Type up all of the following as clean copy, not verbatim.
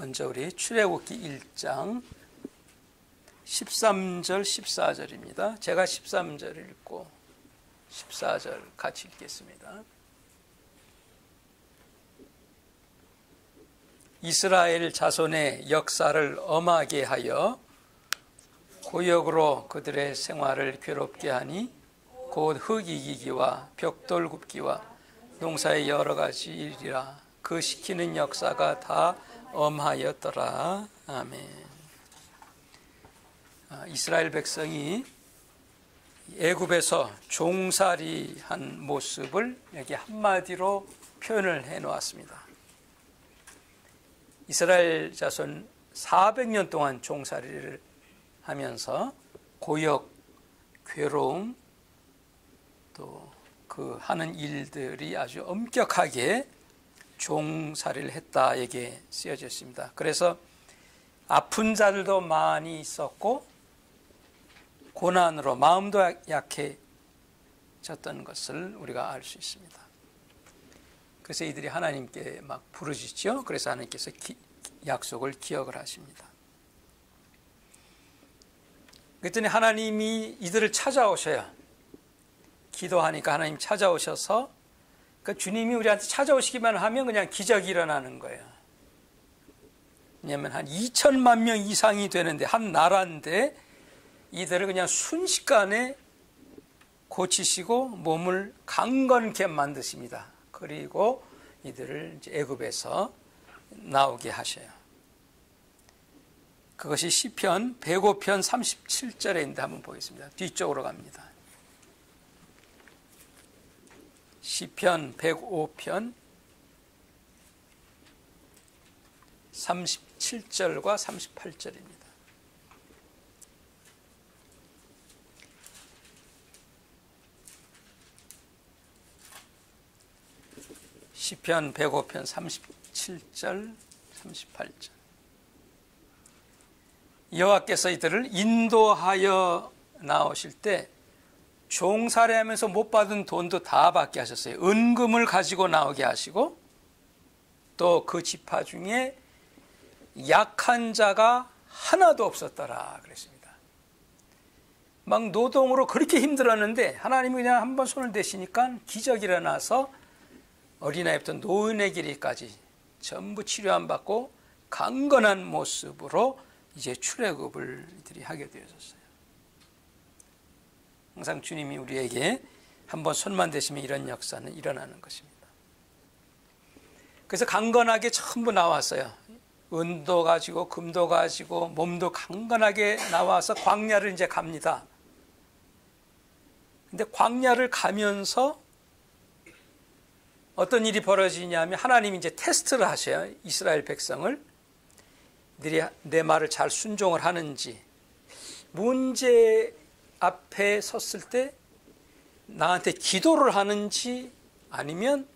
먼저 우리 출애굽기 1장 13절 14절입니다. 제가 13절 읽고 14절 같이 읽겠습니다. 이스라엘 자손의 역사를 엄하게 하여 고역으로 그들의 생활을 괴롭게 하니 곧 흙이기기와 벽돌 굽기와 농사의 여러 가지 일이라. 그 시키는 역사가 다 엄하였더라. 아멘. 이스라엘 백성이 애굽에서 종살이한 모습을 여기 한마디로 표현을 해 놓았습니다. 이스라엘 자손 400년 동안 종살이를 하면서 고역, 괴로움, 또 그 하는 일들이 아주 엄격하게 종살이를 했다 이게 쓰여져 있습니다. 그래서 아픈 자들도 많이 있었고 고난으로 마음도 약해졌던 것을 우리가 알 수 있습니다. 그래서 이들이 하나님께 막 부르짖죠. 그래서 하나님께서 약속을 기억을 하십니다. 그랬더니 하나님이 이들을 찾아오셔요. 기도하니까 하나님 찾아오셔서 그러니까 주님이 우리한테 찾아오시기만 하면 그냥 기적이 일어나는 거예요. 왜냐하면 한 2천만 명 이상이 되는데 한 나라인데 이들을 그냥 순식간에 고치시고 몸을 강건케 만드십니다. 그리고 이들을 이제 애굽에서 나오게 하셔요. 그것이 시편 105편 37절에 있는데 한번 보겠습니다. 뒤쪽으로 갑니다. 시편 105편 37절과 38절입니다. 시편 105편 37절 38절. 여호와께서 이들을 인도하여 나오실 때 종살이하면서 못 받은 돈도 다 받게 하셨어요. 은금을 가지고 나오게 하시고 또 그 지파 중에 약한 자가 하나도 없었더라 그랬습니다. 막 노동으로 그렇게 힘들었는데 하나님이 그냥 한번 손을 대시니까 기적이 일어나서 어린아이부터 노인의 길이까지 전부 치료 안 받고 강건한 모습으로 이제 출애굽을 이들이 하게 되었어요. 항상 주님이 우리에게 한번 손만 대시면 이런 역사는 일어나는 것입니다. 그래서 강건하게 전부 나왔어요. 은도 가지고 금도 가지고 몸도 강건하게 나와서 광야를 이제 갑니다. 근데 광야를 가면서 어떤 일이 벌어지냐면 하나님이 이제 테스트를 하셔요. 이스라엘 백성을. 이들이 내 말을 잘 순종을 하는지, 문제 앞에 섰을 때 나한테 기도를 하는지 아니면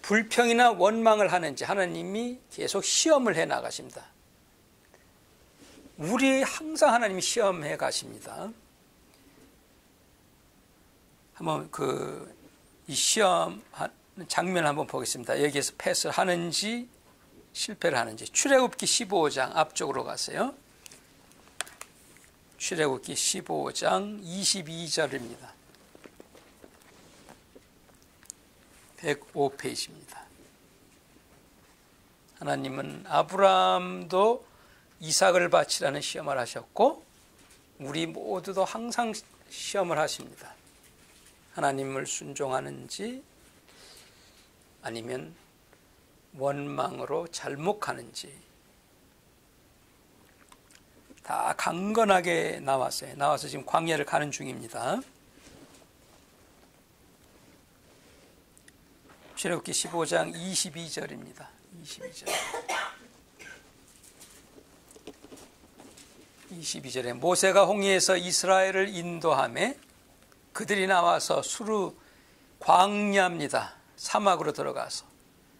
불평이나 원망을 하는지 하나님이 계속 시험을 해 나가십니다. 우리 항상 하나님이 시험해 가십니다. 한번 이 시험 장면 한번 보겠습니다. 여기에서 패스를 하는지 실패를 하는지. 출애굽기 15장 앞쪽으로 가세요. 출애굽기 15장 22절입니다. 105페이지입니다. 하나님은 아브라함도 이삭을 바치라는 시험을 하셨고 우리 모두도 항상 시험을 하십니다. 하나님을 순종하는지 아니면 원망으로 잘못하는지 다 강건하게 나왔어요. 나와서 지금 광야를 가는 중입니다. 출애굽기 15장 22절입니다. 22절에 모세가 홍해에서 이스라엘을 인도하며 그들이 나와서 수르 광야입니다. 사막으로 들어가서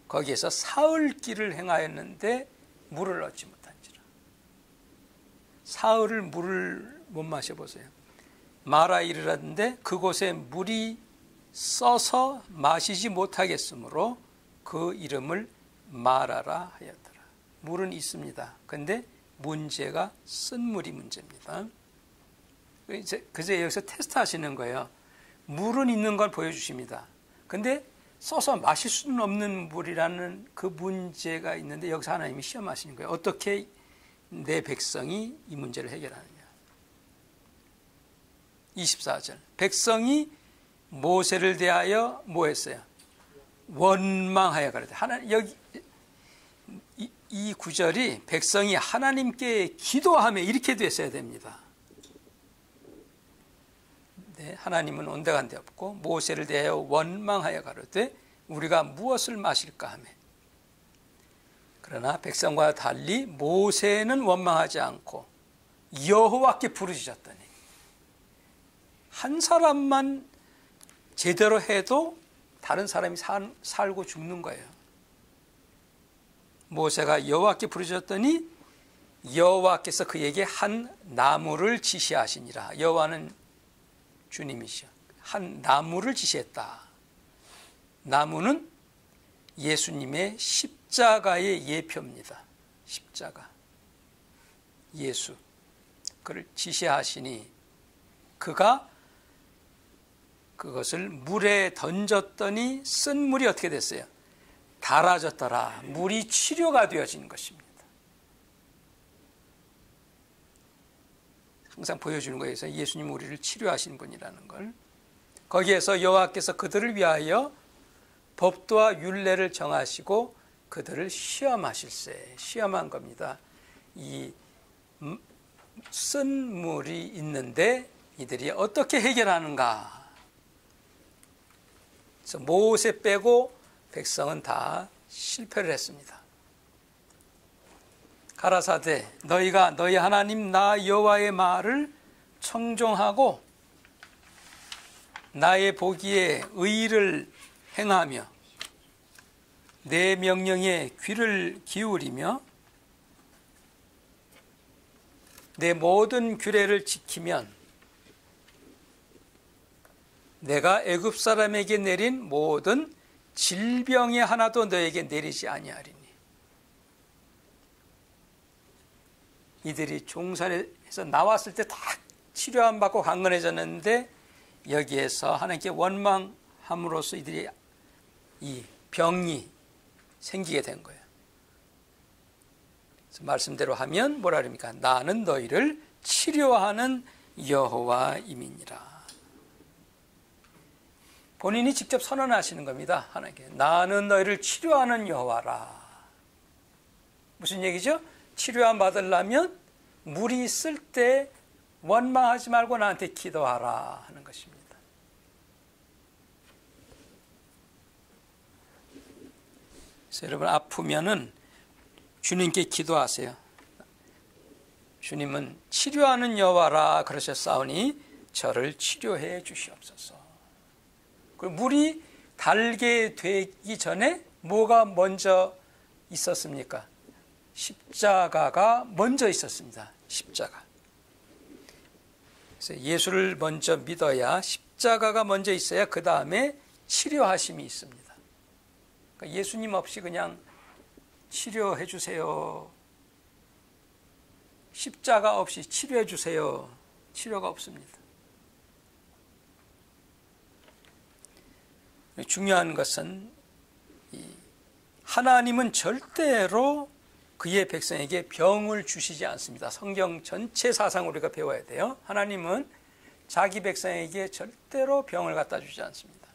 거기에서 사흘길을 행하였는데 물을 얻지 못한지라. 사흘을 물을 못 마셔보세요. 마라 이르렀는데 그곳에 물이 써서 마시지 못하겠으므로 그 이름을 마라라 하였더라. 물은 있습니다. 근데 문제가 쓴 물이 문제입니다. 그래서 여기서 테스트 하시는 거예요. 물은 있는 걸 보여주십니다. 근데 써서 마실 수는 없는 물이라는 그 문제가 있는데 여기서 하나님이 시험하시는 거예요. 어떻게 내 백성이 이 문제를 해결하느냐. 24절. 백성이 모세를 대하여 뭐 했어요? 원망하여 가로되. 여기 이 구절이 백성이 하나님께 기도하며 이렇게 됐어야 됩니다. 네, 하나님은 온데간데 없고 모세를 대하여 원망하여 가로되 우리가 무엇을 마실까 하며. 그러나 백성과 달리 모세는 원망하지 않고 여호와께 부르짖었더니 한 사람만 제대로 해도 다른 사람이 살고 죽는 거예요. 모세가 여호와께 부르짖었더니 여호와께서 그에게 한 나무를 지시하시니라. 여호와는 주님이시여. 한 나무를 지시했다. 나무는 예수님의 십자가의 예표입니다. 십자가. 예수. 그를 지시하시니 그가 그것을 물에 던졌더니 쓴 물이 어떻게 됐어요? 달아졌더라. 물이 치료가 되어진 것입니다. 항상 보여주는 거예요. 예수님 우리를 치료하신 분이라는 걸. 거기에서 여호와께서 그들을 위하여 법도와 율례를 정하시고 그들을 시험하실세. 시험한 겁니다. 이 쓴 물이 있는데 이들이 어떻게 해결하는가. 그래서 모세 빼고 백성은 다 실패를 했습니다. 가라사대 너희가 너희 하나님 나 여호와의 말을 청종하고 나의 보기에 의를 행하며 내 명령에 귀를 기울이며 내 모든 규례를 지키면 내가 애굽 사람에게 내린 모든 질병이 하나도 너에게 내리지 아니하리니. 이들이 종살이에서 나왔을 때 다 치료 안 받고 강건해졌는데 여기에서 하나님께 원망함으로써 이들이 이 병이 생기게 된 거예요. 그래서 말씀대로 하면 뭐라 그럽니까? 나는 너희를 치료하는 여호와임이니라. 본인이 직접 선언하시는 겁니다. 하나님께 나는 너희를 치료하는 여호와라. 무슨 얘기죠? 치료함 받으려면 물이 있을 때 원망하지 말고 나한테 기도하라 하는 것입니다. 그래서 여러분 아프면은 주님께 기도하세요. 주님은 치료하는 여호와라 그러셨사오니 저를 치료해 주시옵소서. 그리고 물이 달게 되기 전에 뭐가 먼저 있었습니까? 십자가가 먼저 있었습니다. 십자가. 그래서 예수를 먼저 믿어야 십자가가 먼저 있어야 그 다음에 치료하심이 있습니다. 그러니까 예수님 없이 그냥 치료해 주세요. 십자가 없이 치료해 주세요. 치료가 없습니다. 중요한 것은 하나님은 절대로 그의 백성에게 병을 주시지 않습니다. 성경 전체 사상 우리가 배워야 돼요. 하나님은 자기 백성에게 절대로 병을 갖다 주지 않습니다.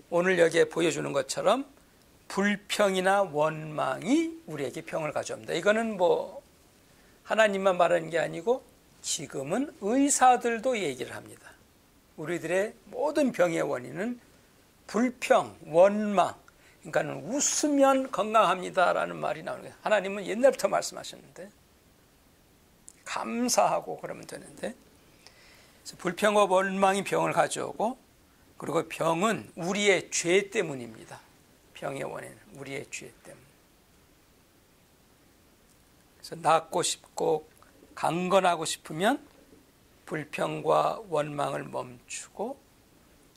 오늘 여기에 보여주는 것처럼 불평이나 원망이 우리에게 병을 가져옵니다. 이거는 뭐 하나님만 말하는 게 아니고 지금은 의사들도 얘기를 합니다. 우리들의 모든 병의 원인은 불평, 원망, 그러니까 웃으면 건강합니다라는 말이 나오는 거예요. 하나님은 옛날부터 말씀하셨는데 감사하고 그러면 되는데, 그래서 불평과 원망이 병을 가져오고, 그리고 병은 우리의 죄 때문입니다. 병의 원인은 우리의 죄 때문. 그래서 낫고 싶고 강건하고 싶으면 불평과 원망을 멈추고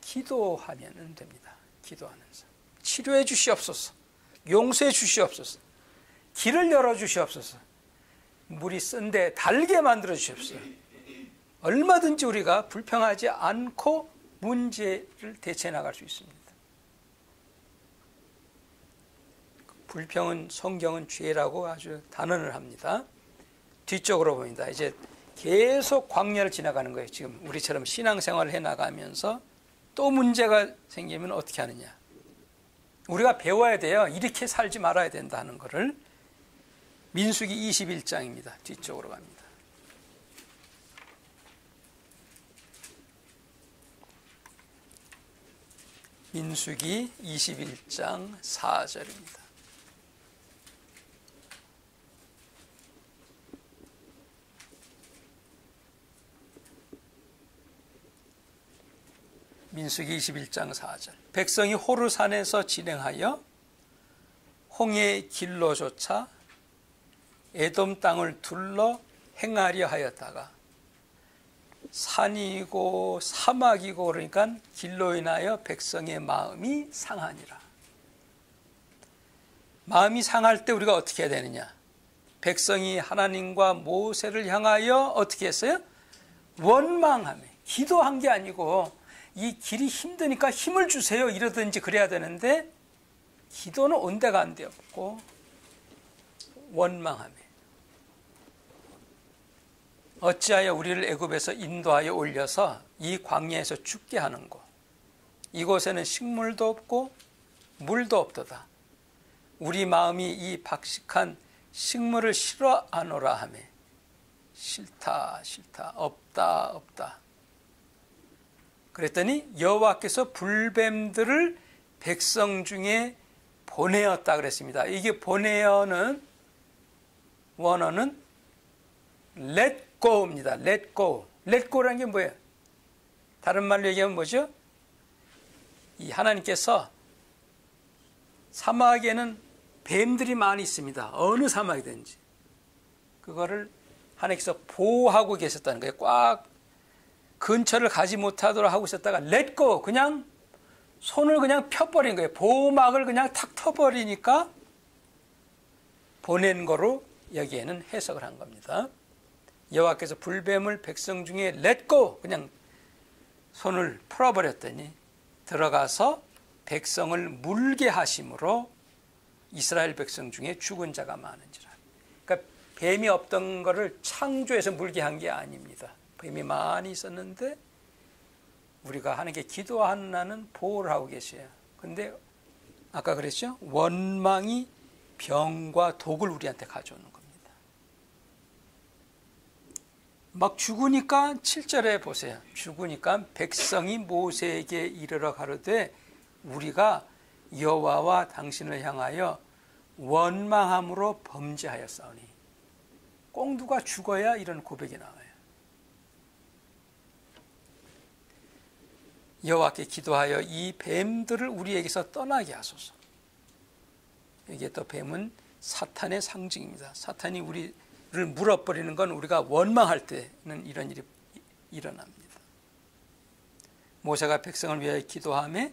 기도하면 됩니다. 기도하면서 치료해 주시옵소서. 용서해 주시옵소서. 길을 열어 주시옵소서. 물이 쓴데 달게 만들어 주시옵소서. 얼마든지 우리가 불평하지 않고 문제를 대처해 나갈 수 있습니다. 불평은 성경은 죄라고 아주 단언을 합니다. 뒤쪽으로 보입니다. 이제 계속 광야를 지나가는 거예요. 지금 우리처럼 신앙생활을 해나가면서 또 문제가 생기면 어떻게 하느냐. 우리가 배워야 돼요. 이렇게 살지 말아야 된다 하는 것을. 민수기 21장입니다. 뒤쪽으로 갑니다. 민수기 21장 4절입니다. 민수기 21장 4절. 백성이 호르산에서 진행하여 홍해의 길로 쫓아 에돔 땅을 둘러 행하려 하였다가 산이고 사막이고 그러니까 길로 인하여 백성의 마음이 상하니라. 마음이 상할 때 우리가 어떻게 해야 되느냐? 백성이 하나님과 모세를 향하여 어떻게 했어요? 원망하며 기도한 게 아니고 이 길이 힘드니까 힘을 주세요 이러든지 그래야 되는데 기도는 온데가 안 되었고 원망하며 어찌하여 우리를 애굽에서 인도하여 올려서 이 광야에서 죽게 하는고 이곳에는 식물도 없고 물도 없도다. 우리 마음이 이 박식한 식물을 싫어하노라 하며 싫다 싫다 없다 없다. 그랬더니 여호와께서 불뱀들을 백성 중에 보내었다 그랬습니다. 이게 보내어는 원어는 let go입니다. let go. let go라는 게 뭐예요? 다른 말로 얘기하면 뭐죠? 이 하나님께서 사막에는 뱀들이 많이 있습니다. 어느 사막이든지. 그거를 하나님께서 보호하고 계셨다는 거예요. 꽉 근처를 가지 못하도록 하고 있었다가 let go, 그냥 손을 그냥 펴버린 거예요. 보호막을 그냥 탁 터버리니까 보낸 거로 여기에는 해석을 한 겁니다. 여호와께서 불뱀을 백성 중에 let go, 그냥 손을 풀어버렸더니 들어가서 백성을 물게 하심으로 이스라엘 백성 중에 죽은 자가 많은지라. 그러니까 뱀이 없던 거를 창조해서 물게 한 게 아닙니다. 뱀이 많이 있었는데 우리가 하나님께 기도하는 한은 보호를 하고 계셔요. 근데 아까 그랬죠? 원망이 병과 독을 우리한테 가져오는 겁니다. 막 죽으니까 7절에 보세요. 죽으니까 백성이 모세에게 이르러 가로되 우리가 여호와와 당신을 향하여 원망함으로 범죄하였사오니. 꼭 누가 죽어야 이런 고백이 나와요. 여호와께 기도하여 이 뱀들을 우리에게서 떠나게 하소서. 여기에 또 뱀은 사탄의 상징입니다. 사탄이 우리를 물어버리는 건 우리가 원망할 때는 이런 일이 일어납니다. 모세가 백성을 위하여 기도하며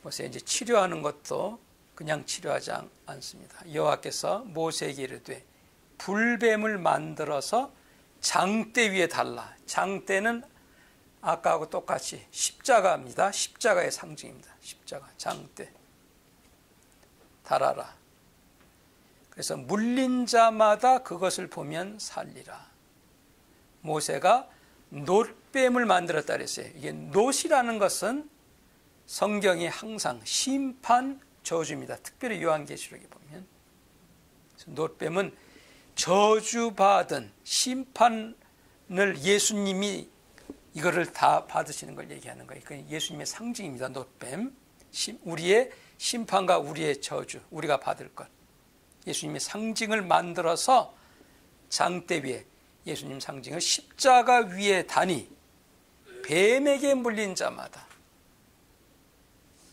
모세 이제 치료하는 것도 그냥 치료하지 않습니다. 여호와께서 모세에게 이르되 불뱀을 만들어서 장대 위에 달라. 장대는 아까하고 똑같이 십자가입니다. 십자가의 상징입니다. 십자가, 장대. 달아라. 그래서 물린 자마다 그것을 보면 살리라. 모세가 놋뱀을 만들었다 그랬어요. 이게 놋이라는 것은 성경이 항상 심판 저주입니다. 특별히 요한계시록에 보면. 놋뱀은 저주받은 심판을 예수님이 이거를 다 받으시는 걸 얘기하는 거예요. 그 예수님의 상징입니다. 놋뱀. 우리의 심판과 우리의 저주, 우리가 받을 것. 예수님의 상징을 만들어서 장대 위에 예수님 상징을 십자가 위에 다니 뱀에게 물린 자마다,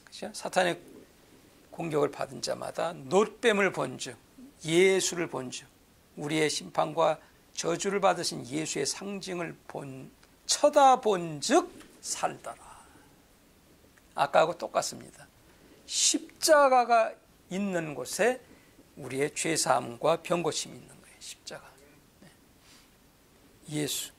그렇죠? 사탄의 공격을 받은 자마다 놋뱀을 본즉, 예수를 본즉, 우리의 심판과 저주를 받으신 예수의 상징을 쳐다본즉 살더라. 아까하고 똑같습니다. 십자가가 있는 곳에 우리의 죄사함과 병고침이 있는 거예요. 십자가. 예수.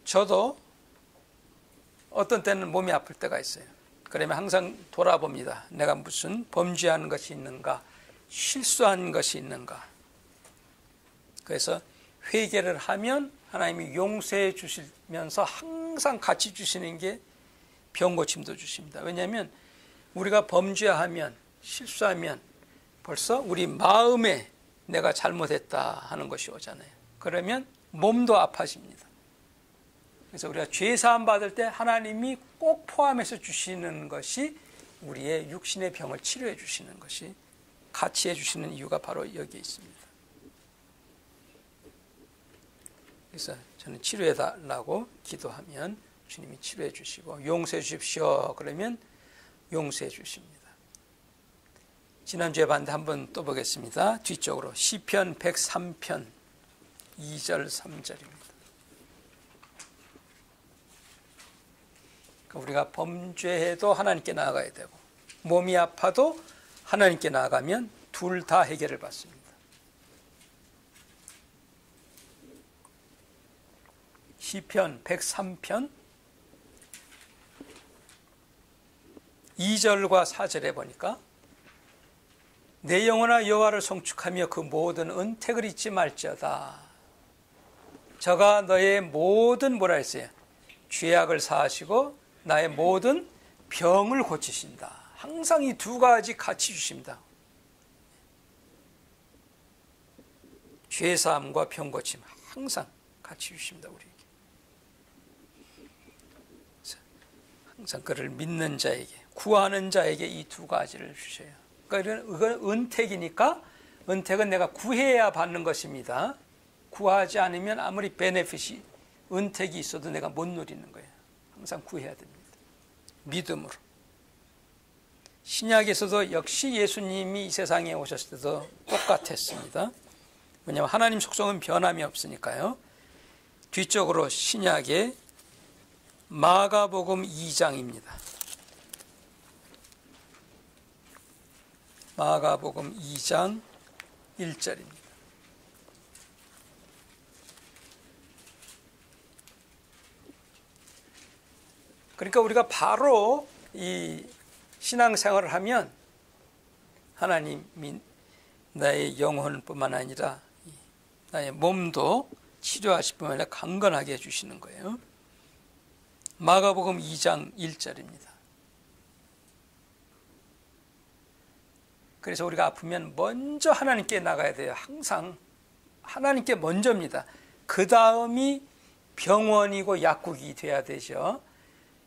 저도 어떤 때는 몸이 아플 때가 있어요. 그러면 항상 돌아봅니다. 내가 무슨 범죄한 것이 있는가, 실수한 것이 있는가. 그래서 회개를 하면 하나님이 용서해 주시면서 항상 같이 주시는 게 병고침도 주십니다. 왜냐하면 우리가 범죄하면, 실수하면 벌써 우리 마음에 내가 잘못했다 하는 것이 오잖아요. 그러면 몸도 아파집니다. 그래서 우리가 죄사함 받을 때 하나님이 꼭 포함해서 주시는 것이 우리의 육신의 병을 치료해 주시는 것이 같이 해 주시는 이유가 바로 여기에 있습니다. 그래서 저는 치료해 달라고 기도하면 주님이 치료해 주시고, 용서해 주십시오 그러면 용서해 주십니다. 지난주에 봤는데 한번 또 보겠습니다. 뒤쪽으로 시편 103편 2절 3절입니다. 우리가 범죄해도 하나님께 나아가야 되고, 몸이 아파도 하나님께 나아가면 둘 다 해결을 받습니다. 시편 103편 2절과 4절에 보니까 내 영혼아 여호와를 송축하며 그 모든 은택을 잊지 말지어다. 저가 너의 모든 뭐라 했어요? 죄악을 사하시고 나의 모든 병을 고치신다. 항상 이 두 가지 같이 주십니다. 죄사함과 병 고침 항상 같이 주십니다. 우리에게. 항상 그를 믿는 자에게, 구하는 자에게 이 두 가지를 주셔요. 그러니까 이건 은택이니까, 은택은 내가 구해야 받는 것입니다. 구하지 않으면 아무리 베네핏이, 은택이 있어도 내가 못 누리는 거예요. 항상 구해야 됩니다. 믿음으로. 신약에서도 역시 예수님이 이 세상에 오셨을 때도 똑같았습니다. 왜냐하면 하나님 속성은 변함이 없으니까요. 뒤쪽으로 신약의 마가복음 2장입니다. 마가복음 2장 1절입니다. 그러니까 우리가 바로 이 신앙생활을 하면 하나님이 나의 영혼뿐만 아니라 나의 몸도 치료하실 뿐만 아니라 강건하게 해주시는 거예요. 마가복음 2장 1절입니다. 그래서 우리가 아프면 먼저 하나님께 나가야 돼요. 항상 하나님께 먼저입니다. 그 다음이 병원이고 약국이 돼야 되죠.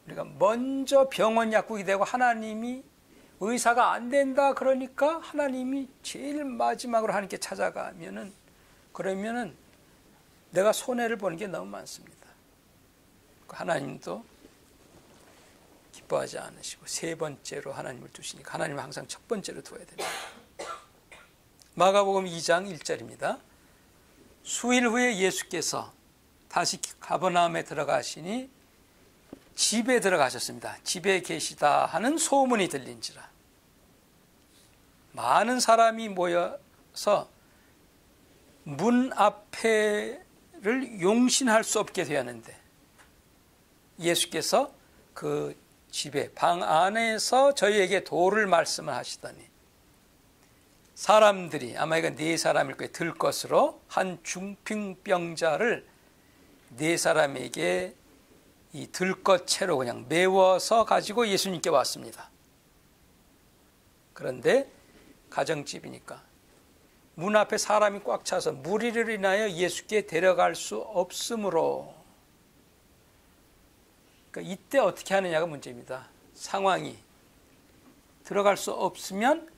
우리가 먼저 병원 약국이 되고, 하나님이 의사가 안 된다 그러니까 하나님이 제일 마지막으로 하나님께 찾아가면은, 그러면은 내가 손해를 보는 게 너무 많습니다. 하나님도 기뻐하지 않으시고 세 번째로 하나님을 두시니까 하나님을 항상 첫 번째로 두어야 됩니다. 마가복음 2장 1절입니다. 수일 후에 예수께서 다시 가버나움에 들어가시니 집에 들어가셨습니다. 집에 계시다 하는 소문이 들린지라. 많은 사람이 모여서 문 앞에를 용신할 수 없게 되었는데, 예수께서 그 집에 방 안에서 저희에게 도를 말씀을 하시더니, 사람들이 아마 이거 4사람일 거예요. 들 것으로 한 중풍병자를 4사람에게 이 들것채로 그냥 메워서 가지고 예수님께 왔습니다. 그런데 가정집이니까 문 앞에 사람이 꽉 차서 무리를 인하여 예수께 데려갈 수 없으므로, 그러니까 이때 어떻게 하느냐가 문제입니다. 상황이 들어갈 수 없으면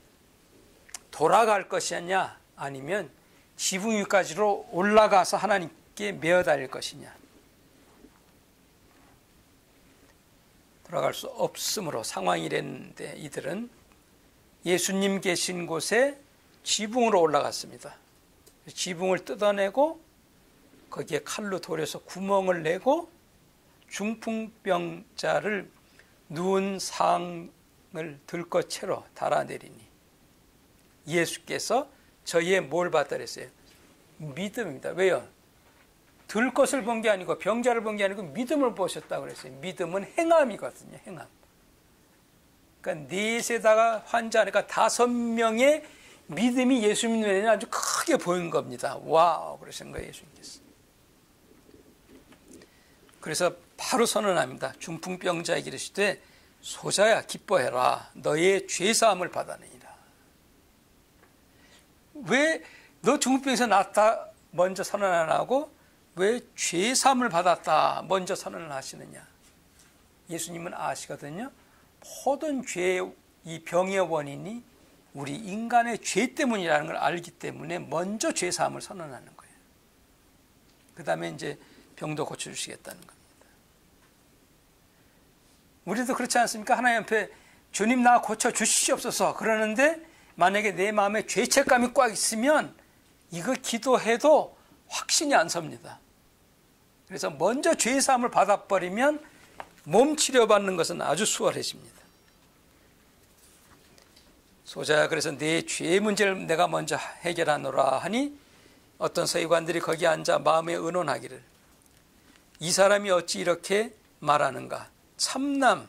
돌아갈 것이냐, 아니면 지붕 위까지로 올라가서 하나님께 메어 달릴 것이냐. 돌아갈 수 없으므로 상황이랬는데, 이들은 예수님 계신 곳에 지붕으로 올라갔습니다. 지붕을 뜯어내고 거기에 칼로 돌려서 구멍을 내고 중풍병자를 누운 상을 들것 채로 달아내리니 예수께서 저희의 뭘 봤다 그랬어요? 믿음입니다. 왜요? 들 것을 본 게 아니고 병자를 본 게 아니고 믿음을 보셨다고 그랬어요. 믿음은 행함이거든요. 행함. 그러니까 넷에다가 환자니까 5명의 믿음이 예수님 눈에는 아주 크게 보인 겁니다. 와우 그러신 거예요. 예수님께서. 그래서 바로 선언합니다. 중풍병자에게 이르시되 소자야 기뻐해라. 너의 죄사함을 받아내니라. 왜 너 중풍병에서 낫다 먼저 선언 안 하고 왜 죄사함을 받았다 먼저 선언을 하시느냐. 예수님은 아시거든요. 모든 죄의 이 병의 원인이 우리 인간의 죄 때문이라는 걸 알기 때문에 먼저 죄사함을 선언하는 거예요. 그 다음에 이제 병도 고쳐주시겠다는 겁니다. 우리도 그렇지 않습니까? 하나님 앞에 주님 나 고쳐주시옵소서 그러는데 만약에 내 마음에 죄책감이 꽉 있으면 이거 기도해도 확신이 안 섭니다. 그래서 먼저 죄사함을 받아버리면 몸 치료받는 것은 아주 수월해집니다. 소자야 그래서 내 죄의 문제를 내가 먼저 해결하노라 하니 어떤 서기관들이 거기 앉아 마음에 의논하기를 이 사람이 어찌 이렇게 말하는가 참남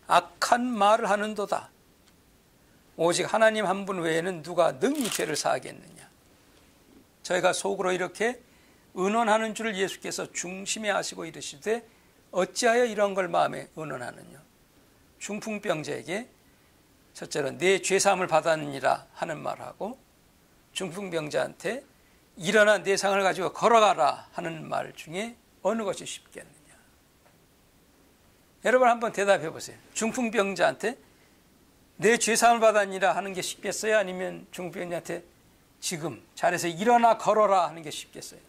악한 말을 하는도다. 오직 하나님 한 분 외에는 누가 능히 죄를 사하겠느냐. 저희가 속으로 이렇게 의논하는 줄을 예수께서 중심에 하시고 이르시되 어찌하여 이런 걸 마음에 의논하느냐. 중풍병자에게 첫째로 내 죄사함을 받았느니라 하는 말하고 중풍병자한테 일어나 내 상을 가지고 걸어가라 하는 말 중에 어느 것이 쉽겠느냐. 여러분 한번 대답해 보세요. 중풍병자한테 내 죄사함을 받았느니라 하는 게 쉽겠어요? 아니면 중풍병자한테 지금 자리에서 일어나 걸어라 하는 게 쉽겠어요?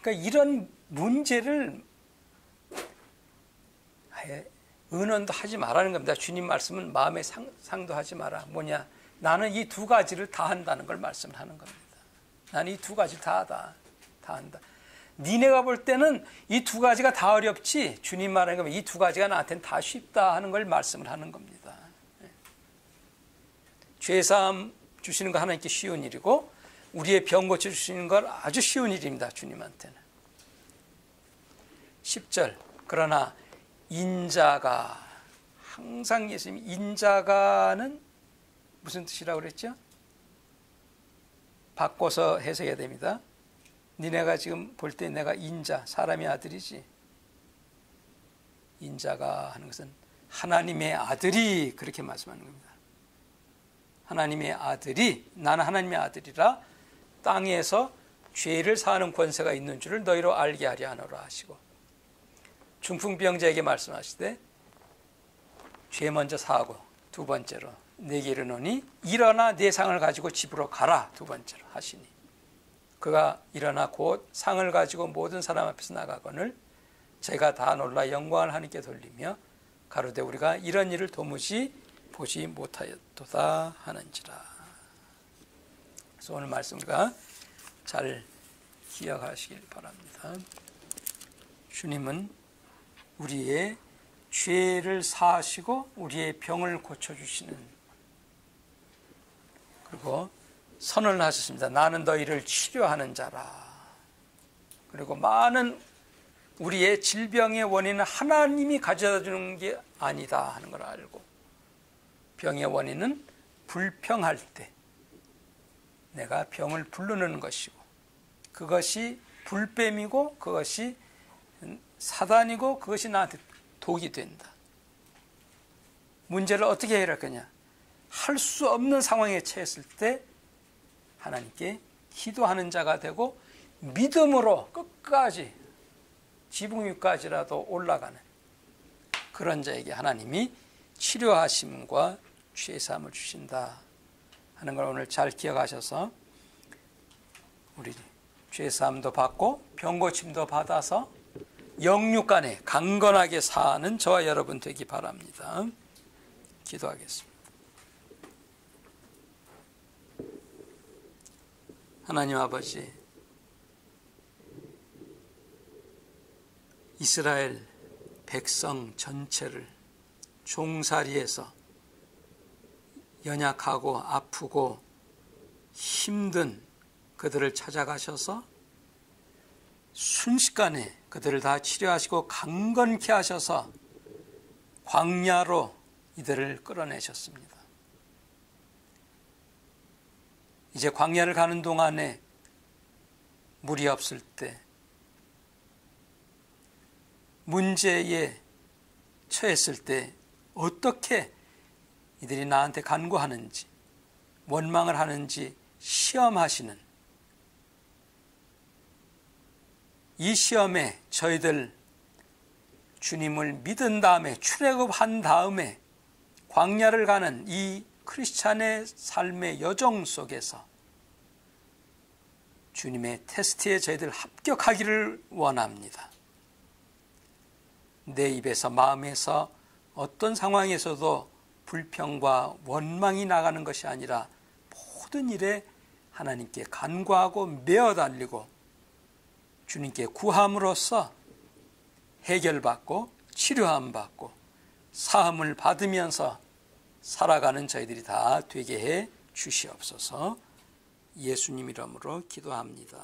그러니까 이런 문제를 아예 의논도 하지 말라는 겁니다. 주님 말씀은 마음의 상도 하지 마라. 뭐냐? 나는 이 두 가지를 다 한다는 걸 말씀을 하는 겁니다. 나는 이 두 가지를 다 한다. 니네가 볼 때는 이 두 가지가 다 어렵지 주님 말하는 거면 이 두 가지가 나한테는 다 쉽다 하는 걸 말씀을 하는 겁니다. 죄사함 주시는 거 하나님께 쉬운 일이고 우리의 병 고쳐주시는 건 아주 쉬운 일입니다. 주님한테는. 10절 그러나 인자가 항상 예수님이 인자가는 무슨 뜻이라고 그랬죠? 바꿔서 해석해야 됩니다. 니네가 지금 볼 때 내가 인자, 사람의 아들이지. 인자가 하는 것은 하나님의 아들이 그렇게 말씀하는 겁니다. 하나님의 아들이 나는 하나님의 아들이라 땅에서 죄를 사하는 권세가 있는 줄을 너희로 알게 하려 하노라 하시고 중풍병자에게 말씀하시되 죄 먼저 사하고 두 번째로 내게 이르노니 일어나 내 상을 가지고 집으로 가라 두 번째로 하시니 그가 일어나 곧 상을 가지고 모든 사람 앞에서 나가거늘 제가 다 놀라 영광을 하나님께 돌리며 가로되 우리가 이런 일을 도무지 보지 못하였도다 하는지라. 그래서 오늘 말씀 우리가 잘 기억하시길 바랍니다. 주님은 우리의 죄를 사하시고 우리의 병을 고쳐주시는 그리고 선언을 하셨습니다. 나는 너희를 치료하는 자라. 그리고 많은 우리의 질병의 원인은 하나님이 가져다 주는 게 아니다 하는 걸 알고 병의 원인은 불평할 때 내가 병을 부르는 것이고 그것이 불뱀이고 그것이 사단이고 그것이 나한테 독이 된다. 문제를 어떻게 해결할 거냐? 할 수 없는 상황에 처했을 때 하나님께 기도하는 자가 되고 믿음으로 끝까지 지붕 위까지라도 올라가는 그런 자에게 하나님이 치료하심과 죄사함을 주신다 하는 걸 오늘 잘 기억하셔서 우리 죄사함도 받고 병고침도 받아서 영육간에 강건하게 사는 저와 여러분 되기 바랍니다. 기도하겠습니다. 하나님 아버지, 이스라엘 백성 전체를 종살이에서 연약하고 아프고 힘든 그들을 찾아가셔서 순식간에 그들을 다 치료하시고 강건케 하셔서 광야로 이들을 끌어내셨습니다. 이제 광야를 가는 동안에 물이 없을 때, 문제에 처했을 때 어떻게 이들이 나한테 간구하는지, 원망을 하는지 시험하시는, 이 시험에 저희들 주님을 믿은 다음에 출애굽한 다음에 광야를 가는 이 크리스찬의 삶의 여정 속에서 주님의 테스트에 저희들 합격하기를 원합니다. 내 입에서 마음에서 어떤 상황에서도 불평과 원망이 나가는 것이 아니라 모든 일에 하나님께 간구하고 메어달리고 주님께 구함으로써 해결받고 치료함 받고 사함을 받으면서 살아가는 저희들이 다 되게 해 주시옵소서. 예수님 이름으로 기도합니다.